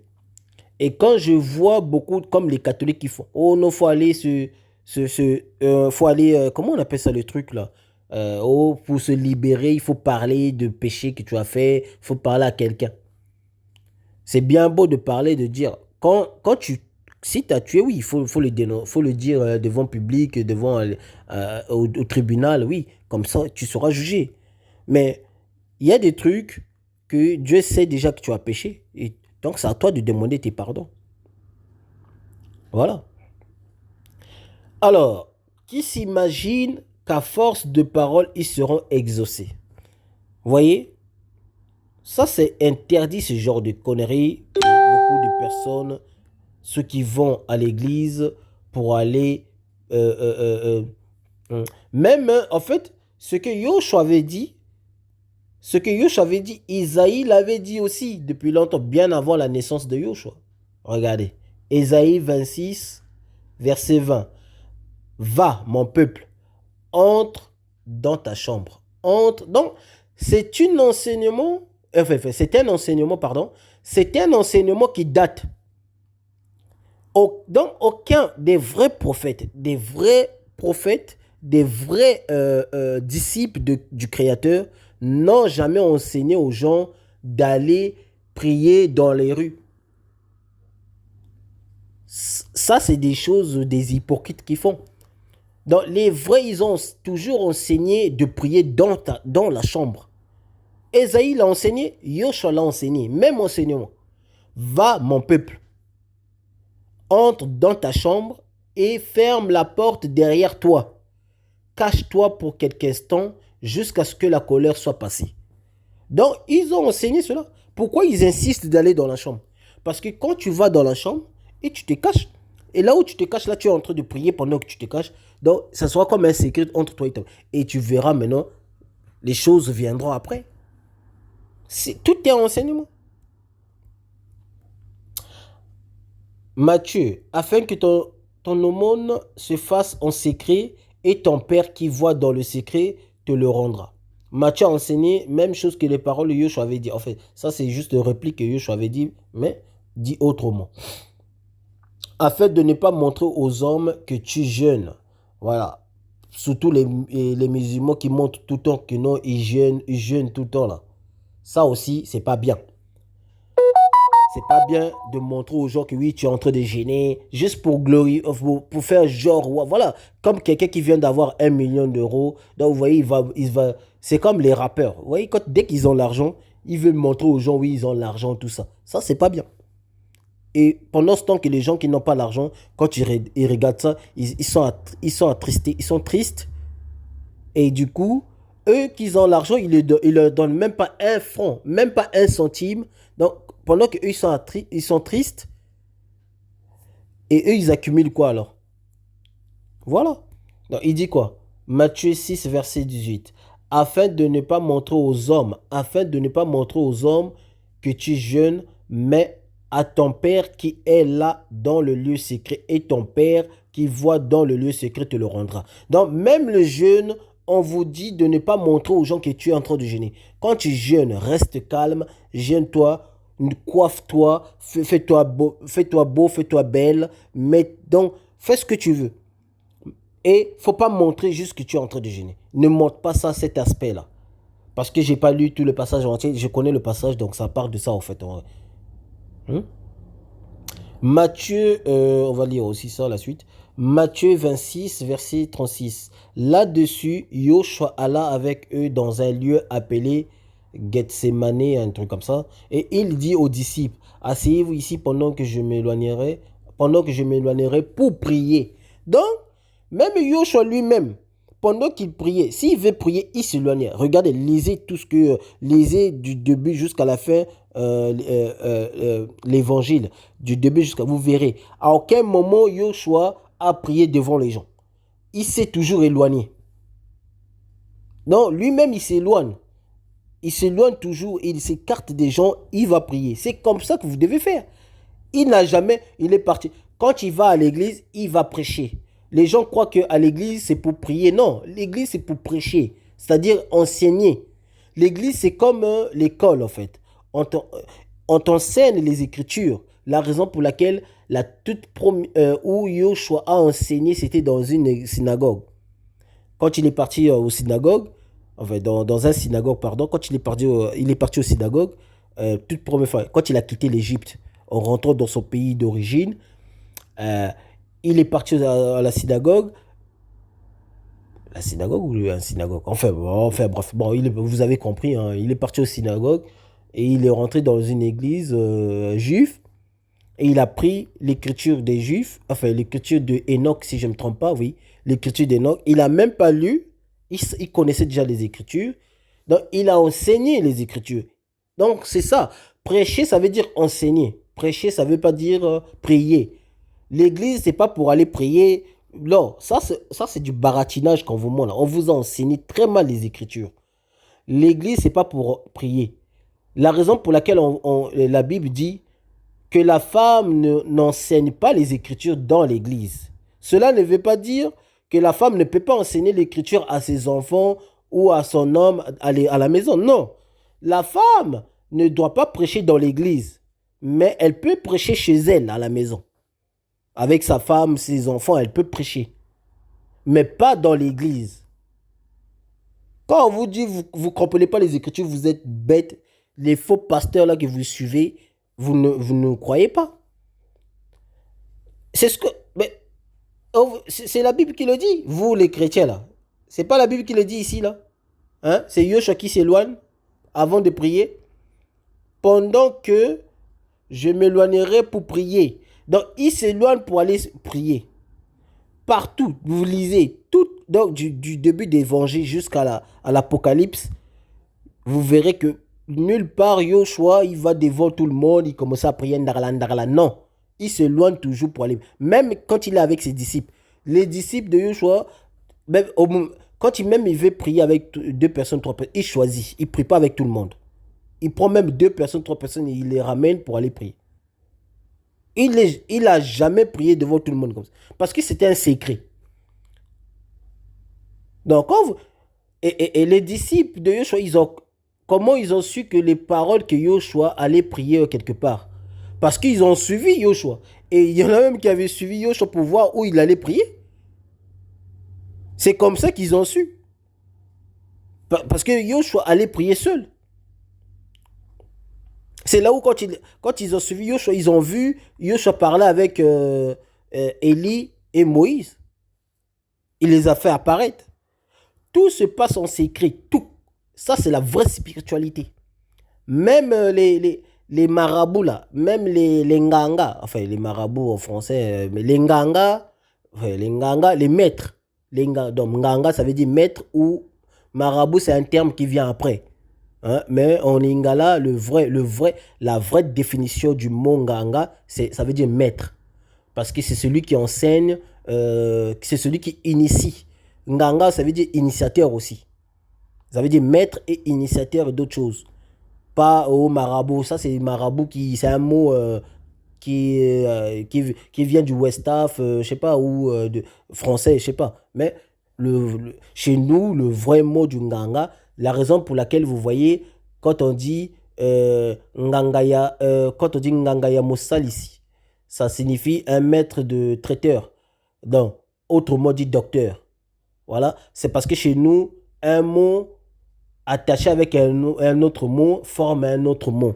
Et quand je vois beaucoup comme les catholiques qui font, oh non, faut aller faut aller, comment on appelle ça le truc là? Oh, pour se libérer, il faut parler de péché que tu as fait, il faut parler à quelqu'un. C'est bien beau de parler, de dire, si tu as tué, oui, faut le dire devant le public, au tribunal, oui, comme ça, tu seras jugé. Mais il y a des trucs que Dieu sait déjà que tu as péché, et donc c'est à toi de demander tes pardons. Voilà. Alors, qui s'imagine qu'à force de paroles, ils seront exaucés? Vous voyez? Ça, c'est interdit, ce genre de conneries. Beaucoup de personnes, ceux qui vont à l'église pour aller... même, en fait, ce que Yoshua avait dit, Isaïe l'avait dit aussi depuis longtemps, bien avant la naissance de Yoshua. Regardez. Ésaïe 26, verset 20. Va, mon peuple, entre dans ta chambre. Entre. Donc, c'est un enseignement, pardon. C'est un enseignement qui date. Donc, aucun des vrais prophètes, des vrais disciples du Créateur n'ont jamais enseigné aux gens d'aller prier dans les rues. Ça, c'est des choses des hypocrites qui font. Donc, les vrais, ils ont toujours enseigné de prier dans la chambre. Ésaïe l'a enseigné, Yoshua l'a enseigné, même enseignement. Va, mon peuple, entre dans ta chambre et ferme la porte derrière toi. Cache-toi pour quelques instants jusqu'à ce que la colère soit passée. Donc, ils ont enseigné cela. Pourquoi ils insistent d'aller dans la chambre? Parce que quand tu vas dans la chambre et tu te caches, et là où tu te caches, là tu es en train de prier pendant que tu te caches, donc ça sera comme un secret entre toi et toi. Et tu verras maintenant, les choses viendront après. Tout est enseignement. Matthieu, afin que ton aumône se fasse en secret et ton Père qui voit dans le secret te le rendra. Matthieu a enseigné même chose que les paroles de Yoshua avait dit. En fait, ça c'est juste une réplique que Yoshua avait dit, mais dit autrement. Afin de ne pas montrer aux hommes que tu jeûnes. Voilà. Surtout les musulmans qui montrent tout le temps que non, ils jeûnent tout le temps là. Ça aussi, c'est pas bien. C'est pas bien de montrer aux gens que oui, tu es en train de gêner, juste pour pour faire genre, voilà, comme quelqu'un qui vient d'avoir 1 million d'euros. Donc, vous voyez, c'est comme les rappeurs. Vous voyez, dès qu'ils ont l'argent, ils veulent montrer aux gens, oui, ils ont l'argent, tout ça. Ça, c'est pas bien. Et pendant ce temps que les gens qui n'ont pas l'argent, quand ils regardent ça, ils sont attristés, ils sont tristes. Et du coup, eux qui ont l'argent, ils leur donnent même pas un franc, même pas un centime. Donc, pendant qu'eux, ils sont tristes, et eux, ils accumulent quoi alors? Voilà. Donc, il dit quoi? Matthieu 6, verset 18. Afin de ne pas montrer aux hommes que tu jeûnes, mais à ton Père qui est là dans le lieu secret, et ton Père qui voit dans le lieu secret te le rendra. Donc, même le jeûne, on vous dit de ne pas montrer aux gens que tu es en train de jeûner. Quand tu jeûnes, reste calme, jeûne-toi, coiffe-toi, fais-toi beau, fais-toi belle, mais donc fais ce que tu veux. Et faut pas montrer juste que tu es en train de jeûner. Ne montre pas ça, cet aspect-là. Parce que j'ai pas lu tout le passage entier, je connais le passage, donc ça part de ça en fait. Matthieu, on va lire aussi ça, la suite. Matthieu 26, verset 36. Là-dessus, Yoshua alla avec eux dans un lieu appelé Gethsemane, un truc comme ça. Et il dit aux disciples, asseyez-vous ici pendant que je m'éloignerai pour prier. Donc, même Yoshua lui-même, pendant qu'il priait, s'il veut prier, il s'éloignait. Regardez, lisez tout ce que, lisez du début jusqu'à la fin l'évangile, du début jusqu'à, vous verrez, à aucun moment Yoshua a prié devant les gens. Il s'est toujours éloigné. Non, lui-même il s'éloigne. Il s'éloigne toujours, il s'écarte des gens, il va prier. C'est comme ça que vous devez faire. Il n'a jamais, il est parti. Quand il va à l'église, il va prêcher. Les gens croient qu'à l'église, c'est pour prier. Non, l'église, c'est pour prêcher, c'est-à-dire enseigner. L'église, c'est comme l'école, en fait. On t'enseigne les Écritures. La raison pour laquelle la toute où Yoshua a enseigné, c'était dans une synagogue. Quand il est parti aux synagogues, enfin dans un synagogue, pardon, quand il est parti aux synagogues, toute première fois, quand il a quitté l'Égypte, en rentrant dans son pays d'origine, euh, il est parti à la synagogue ou un synagogue, enfin bref, bon, vous avez compris, hein, il est parti au synagogue et il est rentré dans une église juive et il a pris l'écriture des juifs, enfin l'écriture de Enoch si je ne me trompe pas, oui, l'écriture d'Enoch, il n'a même pas lu, il connaissait déjà les écritures, donc il a enseigné les écritures. Donc c'est ça, prêcher ça veut dire enseigner, prêcher ça veut pas dire prier. L'église c'est pas pour aller prier. Non, ça c'est du baratinage qu'on vous montre. On vous a enseigné très mal les écritures. L'église c'est pas pour prier. La raison pour laquelle la Bible dit que la femme n'enseigne pas les écritures dans l'église. Cela ne veut pas dire que la femme ne peut pas enseigner l'écriture à ses enfants ou à son homme à la maison. Non. La femme ne doit pas prêcher dans l'église, mais elle peut prêcher chez elle à la maison. Avec sa femme, ses enfants, elle peut prêcher, mais pas dans l'église. Quand on vous dit vous ne comprenez pas les écritures, vous êtes bête. Les faux pasteurs là que vous suivez, vous ne croyez pas. C'est ce que. Mais, c'est la Bible qui le dit, vous les chrétiens là. C'est pas la Bible qui le dit ici là. Hein? C'est Yoshua qui s'éloigne avant de prier. Pendant que je m'éloignerai pour prier. Donc il s'éloigne pour aller prier. Partout, vous lisez tout, donc du début d'évangile jusqu'à l'Apocalypse, vous verrez que nulle part Yoshua, il va devant tout le monde, il commence à prier ndarala. Non, il s'éloigne toujours pour aller. Même quand il est avec ses disciples, les disciples de Yoshua, même quand il veut prier avec deux personnes, trois personnes, il choisit. Il ne prie pas avec tout le monde. Il prend même deux personnes, trois personnes et il les ramène pour aller prier. Il n'a jamais prié devant tout le monde comme ça. Parce que c'était un secret. Donc, et les disciples de Yoshua, comment ils ont su que les paroles que Yoshua allait prier quelque part? Parce qu'ils ont suivi Yoshua. Et il y en a même qui avaient suivi Yoshua pour voir où il allait prier. C'est comme ça qu'ils ont su. Parce que Yoshua allait prier seul. C'est là où quand ils ont suivi Yoshua, ils ont vu Yoshua parler avec Élie et Moïse. Il les a fait apparaître. Tout se passe en secret. Tout. Ça, c'est la vraie spiritualité. Même les marabouts là, même les nganga, enfin les marabouts en français, mais les nganga, les maîtres. Donc nganga, ça veut dire maître ou marabout, c'est un terme qui vient après. Hein? Mais en lingala, la vraie définition du mot nganga, ça veut dire maître. Parce que c'est celui qui enseigne, c'est celui qui initie. Nganga, ça veut dire initiateur aussi. Ça veut dire maître et initiateur d'autres choses. Pas au marabout. Ça, c'est marabout c'est un mot qui vient du West Af, je sais pas, ou de français, je sais pas. Mais chez nous, le vrai mot du nganga, la raison pour laquelle vous voyez, quand on dit ngangaya mosal ici, ça signifie un maître de traiteur. Donc, autrement dit docteur. Voilà, c'est parce que chez nous, un mot attaché avec un autre mot forme un autre mot.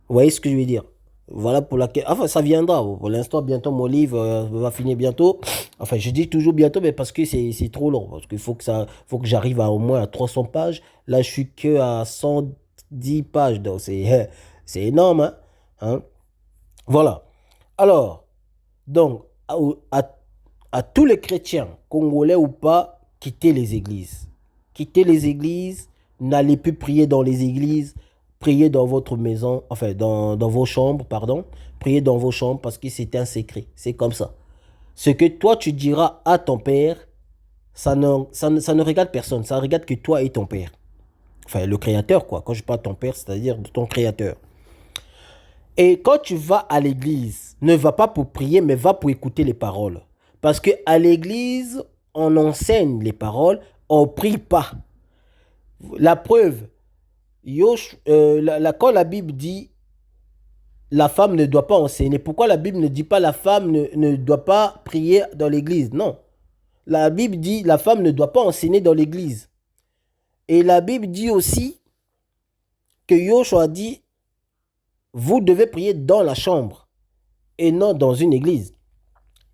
Vous voyez ce que je veux dire? Voilà pour laquelle... Enfin, ça viendra. Pour l'instant, bientôt, mon livre va finir bientôt. Enfin, je dis toujours bientôt, mais parce que c'est trop long. Parce qu'il faut que j'arrive à au moins à 300 pages. Là, je suis que à 110 pages. Donc, c'est énorme. Hein. Voilà. Alors, donc, à tous les chrétiens, congolais ou pas, quittez les églises. Quittez les églises, n'allez plus prier dans les églises, priez dans votre maison, enfin dans vos chambres, pardon. Priez dans vos chambres parce que c'est un secret. C'est comme ça. Ce que toi tu diras à ton père, ça ne regarde personne. Ça regarde que toi et ton père. Enfin, le créateur, quoi. Quand je parle de ton père, c'est-à-dire de ton créateur. Et quand tu vas à l'église, ne va pas pour prier, mais va pour écouter les paroles. Parce que à l'église, on enseigne les paroles, on ne prie pas. La preuve, quand la Bible dit la femme ne doit pas enseigner, pourquoi la Bible ne dit pas la femme ne doit pas prier dans l'église? Non. La Bible dit la femme ne doit pas enseigner dans l'église. Et la Bible dit aussi que Yoshua dit vous devez prier dans la chambre et non dans une église.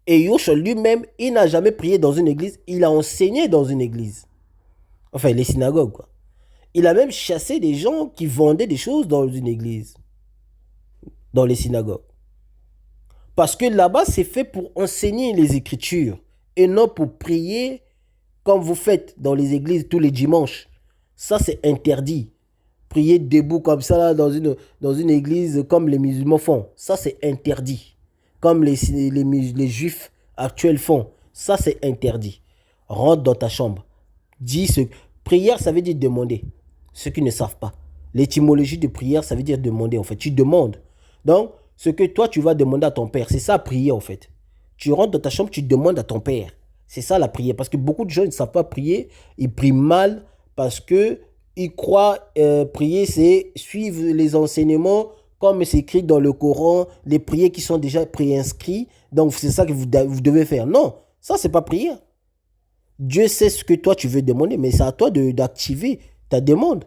Et Yoshua lui-même, il n'a jamais prié dans une église, il a enseigné dans une église. Enfin, les synagogues, quoi. Il a même chassé des gens qui vendaient des choses dans une église, dans les synagogues. Parce que là-bas, c'est fait pour enseigner les Écritures et non pour prier comme vous faites dans les églises tous les dimanches. Ça, c'est interdit. Prier debout comme ça là, dans une église comme les musulmans font, ça, c'est interdit. Comme les juifs actuels font, ça, c'est interdit. Rentre dans ta chambre. Dis ce... Prière, ça veut dire demander. Ceux qui ne savent pas. L'étymologie de prière, ça veut dire demander, en fait. Tu demandes. Donc, ce que toi, tu vas demander à ton père, c'est ça, prier, en fait. Tu rentres dans ta chambre, tu demandes à ton père. C'est ça, la prière. Parce que beaucoup de gens ne savent pas prier. Ils prient mal parce que ils croient prier, c'est suivre les enseignements comme c'est écrit dans le Coran, les prières qui sont déjà préinscrits. Donc, c'est ça que vous devez faire. Non, ça, c'est pas prière. Dieu sait ce que toi, tu veux demander, mais c'est à toi d'activer ta demande.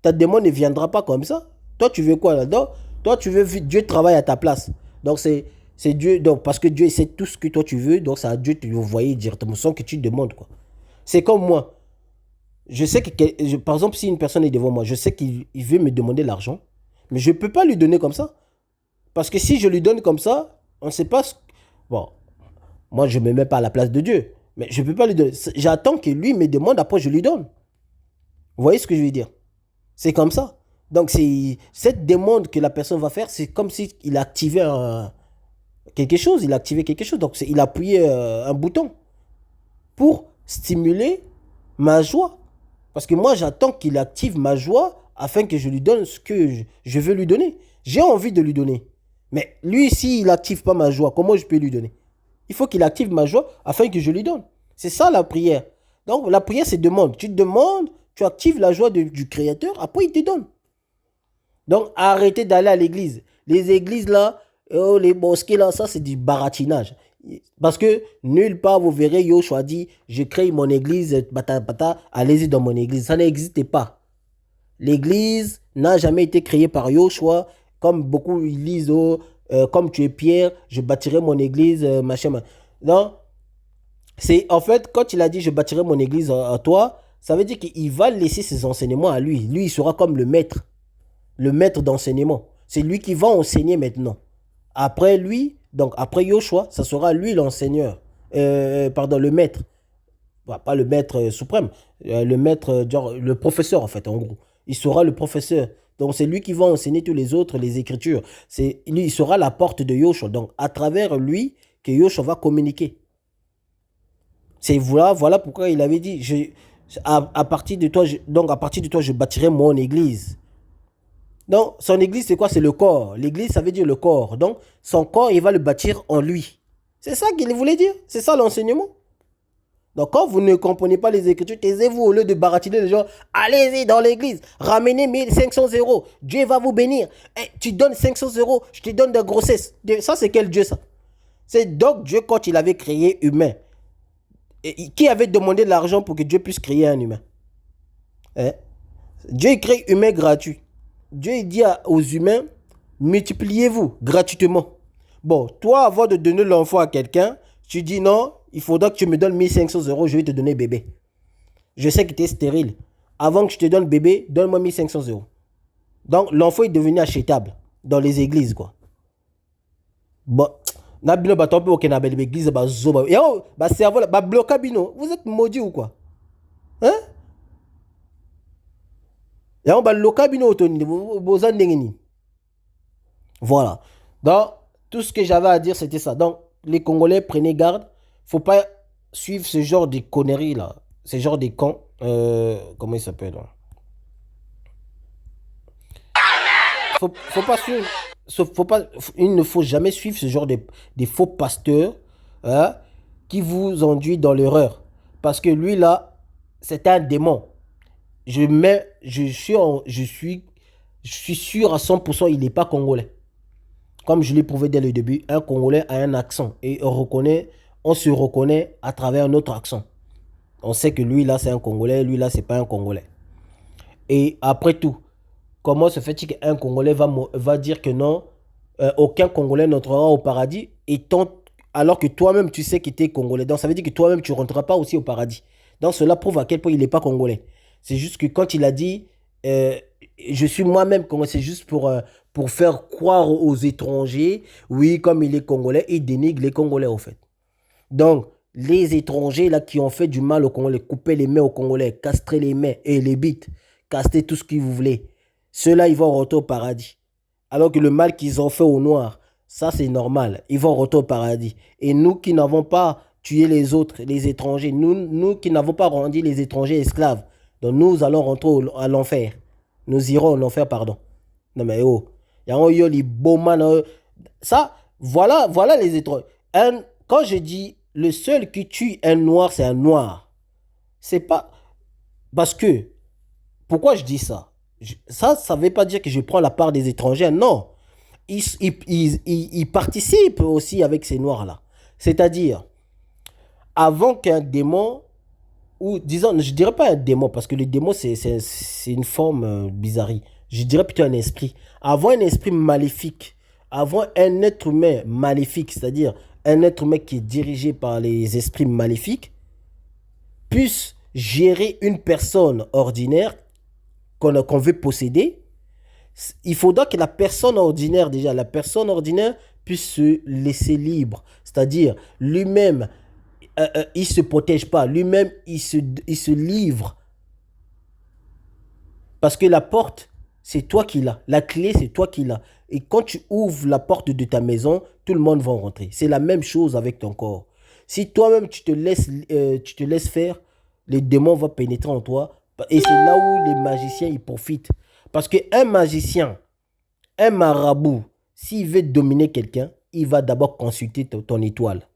Ta demande ne viendra pas comme ça. Toi, tu veux quoi là-dedans? Toi, tu veux Dieu travaille à ta place. Donc, c'est Dieu. Donc, parce que Dieu sait tout ce que toi, tu veux. Donc, c'est à Dieu de te envoyer directement sans que tu demandes, quoi. C'est comme moi. Je sais que, par exemple, si une personne est devant moi, je sais qu'il veut me demander l'argent, mais je ne peux pas lui donner comme ça. Parce que si je lui donne comme ça, on ne sait pas ce... Bon, moi, je ne me mets pas à la place de Dieu. Mais je ne peux pas lui donner. J'attends que lui me demande, après je lui donne. Vous voyez ce que je veux dire? C'est comme ça. Donc, c'est cette demande que la personne va faire, c'est comme s'il activait quelque chose. Il a activé quelque chose. Donc, il a appuyé un bouton pour stimuler ma joie. Parce que moi, j'attends qu'il active ma joie afin que je lui donne ce que je veux lui donner. J'ai envie de lui donner. Mais lui, s'il n'active pas ma joie, comment je peux lui donner? Il faut qu'il active ma joie afin que je lui donne. C'est ça la prière. Donc la prière, c'est demande. Tu demandes, tu actives la joie du Créateur, après il te donne. Donc arrêtez d'aller à l'église. Les églises là, les mosquées là, ça c'est du baratinage. Parce que nulle part vous verrez Yoshua dit, je crée mon église, allez-y dans mon église. Ça n'existe pas. L'église n'a jamais été créée par Yoshua, comme beaucoup ils lisent, comme tu es Pierre, je bâtirai mon église, machin. Non, c'est en fait, quand il a dit je bâtirai mon église à toi, ça veut dire qu'il va laisser ses enseignements à lui. Lui, il sera comme le maître d'enseignement. C'est lui qui va enseigner maintenant. Après lui, donc après Yoshua, ça sera lui l'enseigneur. Pardon, le maître. Bah, pas le maître suprême, le maître, genre, le professeur en fait, en gros. Il sera le professeur. Donc c'est lui qui va enseigner tous les autres les écritures. Lui, il sera la porte de Yoshua. Donc à travers lui que Yoshua va communiquer. C'est voilà pourquoi il avait dit, à partir de toi, donc à partir de toi, je bâtirai mon église. Donc son église, c'est quoi? C'est le corps. L'église, ça veut dire le corps. Donc son corps, il va le bâtir en lui. C'est ça qu'il voulait dire. C'est ça l'enseignement. Donc quand vous ne comprenez pas les Écritures, taisez-vous au lieu de baratiner les gens. Allez-y dans l'église, ramenez 1500 euros. Dieu va vous bénir. Tu donnes 500 euros, je te donne de grossesse. Ça, c'est quel Dieu ça? C'est donc Dieu quand il avait créé humain. Et qui avait demandé de l'argent pour que Dieu puisse créer un humain? Dieu crée humain gratuit. Dieu dit aux humains, multipliez-vous gratuitement. Bon, toi, avant de donner l'enfant à quelqu'un, tu dis non, il faudra que tu me donnes 1500 euros, je vais te donner bébé. Je sais que tu es stérile. Avant que je te donne bébé, donne-moi 1500 euros. Donc, l'enfant est devenu achetable dans les églises, quoi. Bon, nabino batombe au Kenya l'église ba zoba. Yo, ba cerveau ba bloqué bino. Vous êtes maudit ou quoi? Hein? Yo, ba loka bino otoni bozan ndengeni. Voilà. Donc, tout ce que j'avais à dire, c'était ça. Donc, les Congolais, prenez garde. Faut pas suivre ce genre de conneries là. Ce genre de cons. Comment il s'appelle là? Faut pas suivre. Il ne faut jamais suivre ce genre de faux pasteurs, hein, qui vous enduit dans l'erreur. Parce que lui là, c'est un démon. Je suis sûr à 100%, il n'est pas congolais. Comme je l'ai prouvé dès le début, un Congolais a un accent et on se reconnaît à travers notre accent. On sait que lui là c'est un Congolais, lui là c'est pas un Congolais. Et après tout, comment se fait-il qu'un Congolais va dire que non, aucun Congolais n'entrera au paradis, alors que toi-même tu sais que tu es Congolais. Donc ça veut dire que toi-même tu ne rentreras pas aussi au paradis. Donc cela prouve à quel point il n'est pas Congolais. C'est juste que quand il a dit je suis moi-même Congolais, c'est juste pour faire croire aux étrangers, oui, comme il est Congolais, il dénigre les Congolais au fait. Donc, les étrangers là qui ont fait du mal aux Congolais, couper les mains aux Congolais, castrer les mains et les bites, castrer tout ce que vous voulez, ceux-là, ils vont rentrer au paradis. Alors que le mal qu'ils ont fait aux Noirs, ça c'est normal, ils vont rentrer au paradis. Et nous qui n'avons pas tué les autres, les étrangers, nous qui n'avons pas rendu les étrangers esclaves, donc nous allons rentrer à l'enfer. Nous irons en enfer, pardon. Non mais oh, il y a un les beaux man. Ça, voilà les étrangers. Quand je dis le seul qui tue un noir, c'est un noir. C'est pas parce que pourquoi je dis ça? Ça ne veut pas dire que je prends la part des étrangers. Non, ils participent aussi avec ces noirs-là. C'est-à-dire, avant qu'un démon, ou disons, je ne dirais pas un démon, parce que le démon, c'est une forme bizarrerie. Je dirais plutôt un esprit. Avant un esprit maléfique, avant un être humain maléfique, c'est-à-dire un être humain qui est dirigé par les esprits maléfiques, puisse gérer une personne ordinaire qu'on veut posséder, il faudra que la personne ordinaire, puisse se laisser libre. C'est-à-dire, lui-même, il ne se protège pas. Lui-même, il se livre. Parce que la porte, c'est toi qui l'as. La clé, c'est toi qui l'as. Et quand tu ouvres la porte de ta maison, tout le monde va rentrer. C'est la même chose avec ton corps. Si toi-même, tu te laisses faire, les démons vont pénétrer en toi. Et c'est là où les magiciens, ils profitent. Parce qu'un magicien, un marabout, s'il veut dominer quelqu'un, il va d'abord consulter ton étoile.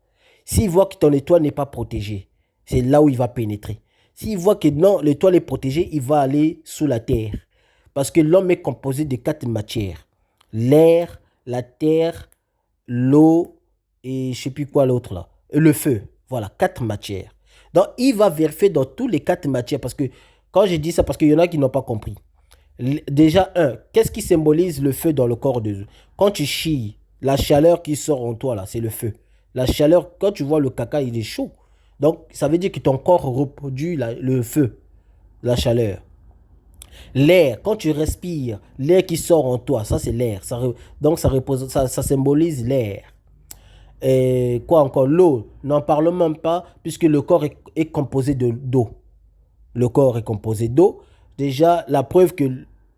S'il voit que ton étoile n'est pas protégée, c'est là où il va pénétrer. S'il voit que non, l'étoile est protégée, il va aller sous la terre. Parce que l'homme est composé de 4 matières. L'air, la terre, l'eau et je ne sais plus quoi l'autre là. Et le feu. Voilà, 4 matières. Donc, il va vérifier dans tous les 4 matières. Parce que, quand je dis ça, parce qu'il y en a qui n'ont pas compris. Déjà, qu'est-ce qui symbolise le feu dans le corps de... Quand tu chies, la chaleur qui sort en toi là, c'est le feu. La chaleur, quand tu vois le caca, il est chaud. Donc, ça veut dire que ton corps reproduit le feu, la chaleur. L'air, quand tu respires, l'air qui sort en toi, ça c'est l'air. Donc, ça symbolise l'air. Et quoi encore? L'eau, n'en parlons même pas, puisque le corps est composé d'eau. Le corps est composé d'eau. Déjà, la preuve que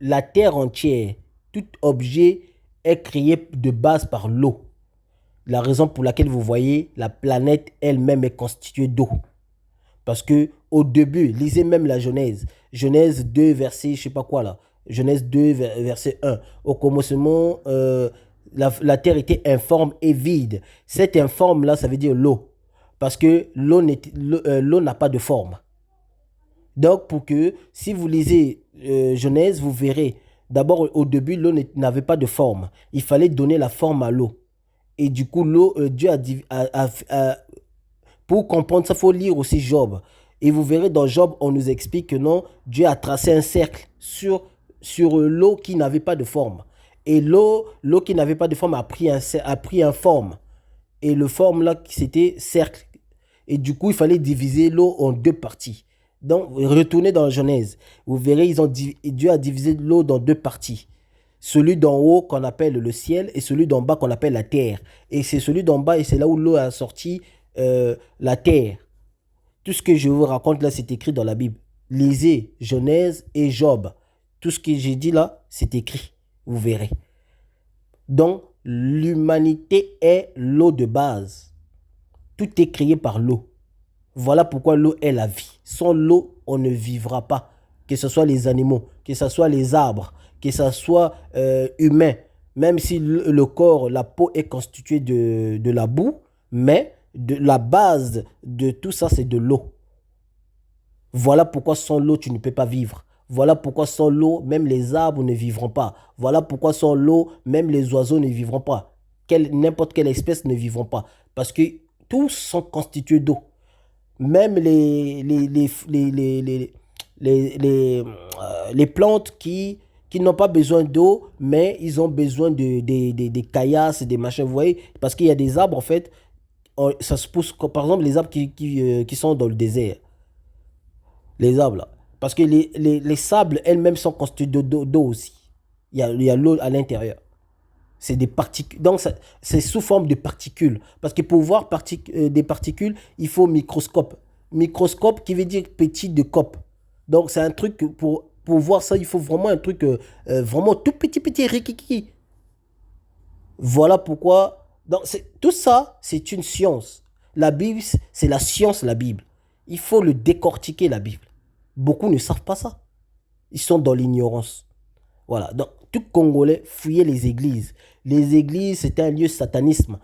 la terre entière, tout objet est créé de base par l'eau. La raison pour laquelle vous voyez la planète elle-même est constituée d'eau. Parce que au début, lisez même la Genèse. Genèse 2, verset, je sais pas quoi là. Genèse 2, verset 1. Au commencement, la terre était informe et vide. Cette informe là, ça veut dire l'eau. Parce que l'eau n'a pas de forme. Donc, pour que, si vous lisez Genèse, vous verrez, d'abord, au début, l'eau n'avait pas de forme. Il fallait donner la forme à l'eau. Et du coup, l'eau, Dieu pour comprendre ça, il faut lire aussi Job. Et vous verrez, dans Job, on nous explique que non, Dieu a tracé un cercle sur l'eau qui n'avait pas de forme. Et l'eau qui n'avait pas de forme a pris un forme. Et le forme là, c'était cercle. Et du coup, il fallait diviser l'eau en 2 parties. Donc, retournez dans la Genèse. Vous verrez, Dieu a divisé l'eau dans 2 parties. Celui d'en haut qu'on appelle le ciel et celui d'en bas qu'on appelle la terre. Et c'est celui d'en bas et c'est là où l'eau a sorti la terre. Tout ce que je vous raconte là, c'est écrit dans la Bible. Lisez Genèse et Job. Tout ce que j'ai dit là, c'est écrit. Vous verrez. Donc, l'humanité est l'eau de base. Tout est créé par l'eau. Voilà pourquoi l'eau est la vie. Sans l'eau, on ne vivra pas. Que ce soit les animaux, que ce soit les arbres, que ce soit humain. Même si le corps, la peau est constituée de la boue, mais la base de tout ça, c'est de l'eau. Voilà pourquoi sans l'eau, tu ne peux pas vivre. Voilà pourquoi sans l'eau, même les arbres ne vivront pas. Voilà pourquoi sans l'eau, même les oiseaux ne vivront pas. N'importe quelle espèce ne vivront pas. Parce que tous sont constitués d'eau. Même les plantes qui n'ont pas besoin d'eau, mais ils ont besoin des caillasses, des machins, vous voyez. Parce qu'il y a des arbres, en fait, ça se pousse, par exemple, les arbres qui sont dans le désert. Les arbres, là. Parce que les sables elles-mêmes sont constitués d'eau aussi. Il y a l'eau à l'intérieur. C'est des particules. Donc, c'est sous forme de particules. Parce que pour voir des particules, il faut microscope. Microscope qui veut dire petit de cope. Donc, c'est un truc, pour voir ça, il faut vraiment un truc vraiment tout petit, rikiki. Voilà pourquoi. Donc, tout ça, c'est une science. La Bible, c'est la science, la Bible. Il faut le décortiquer, la Bible. Beaucoup ne savent pas ça. Ils sont dans l'ignorance. Voilà. Donc, tout Congolais fuyait les églises. Les églises, c'était un lieu satanisme.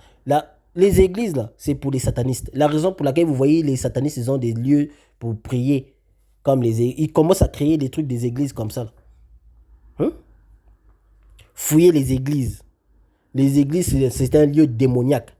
Les églises, là, c'est pour les satanistes. La raison pour laquelle vous voyez les satanistes, ils ont des lieux pour prier. Ils commencent à créer des trucs des églises comme ça. Hein? Fuyez les églises. Les églises, c'était un lieu démoniaque.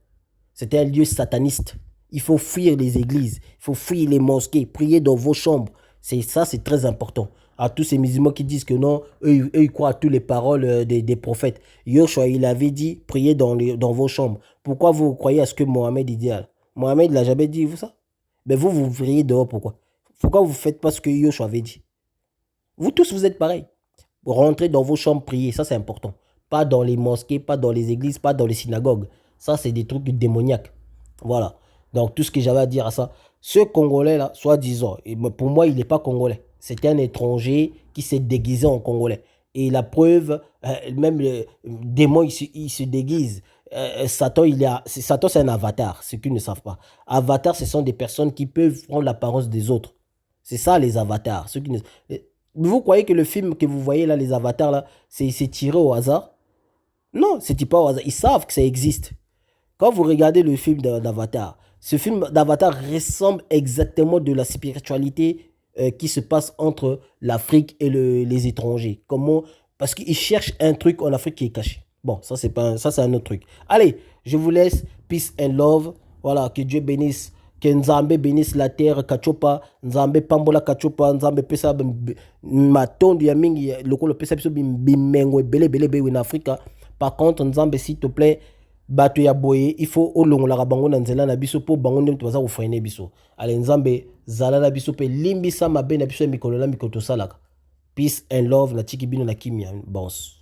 C'était un lieu sataniste. Il faut fuir les églises. Il faut fuir les mosquées. Prier dans vos chambres. C'est très important. À tous ces musulmans qui disent que non, eux ils croient à toutes les paroles des prophètes. Yoshua, il avait dit, priez dans vos chambres. Pourquoi vous croyez à ce que Mohamed dit là? Mohamed, il n'a jamais dit vous ça. Mais vous priez dehors, pourquoi? Pourquoi vous ne faites pas ce que Yoshua avait dit? Vous tous, vous êtes pareils. Rentrez dans vos chambres, priez, ça c'est important. Pas dans les mosquées, pas dans les églises, pas dans les synagogues. Ça, c'est des trucs démoniaques. Voilà. Donc, tout ce que j'avais à dire à ça. Ce Congolais-là, soi-disant, pour moi, il n'est pas Congolais. C'était un étranger qui s'est déguisé en Congolais. Et la preuve, même le démon, il se déguise. Satan, Satan, c'est un avatar, ceux qui ne savent pas. Avatar, ce sont des personnes qui peuvent prendre l'apparence des autres. C'est ça, les avatars. Vous croyez que le film que vous voyez là, les avatars, là, c'est tiré au hasard? Non, c'est pas au hasard. Ils savent que ça existe. Quand vous regardez le film d'Avatar, ce film d'Avatar ressemble exactement de la spiritualité qui se passe entre l'Afrique et les étrangers. Comment? Parce qu'ils cherchent un truc en Afrique qui est caché. Bon, ça c'est un autre truc. Allez, je vous laisse. Peace and love. Voilà, que Dieu bénisse. Que Nzambe bénisse la terre, Kachopa, Nzambe pambola Kachopa, Nzambe pesa matondo ya mingi, lokolo pesa biso bimengo bele en Afrique. Par contre, Nzambe, s'il te plaît, bato ya boye, il faut olongola bango na nzela na biso po bango ndem toza ko freiner biso. Ale Nzambe zala na biso pe limbisa mabe na biso mikolo na mikoto salaka. Peace and love na tiki bino na kimia boss.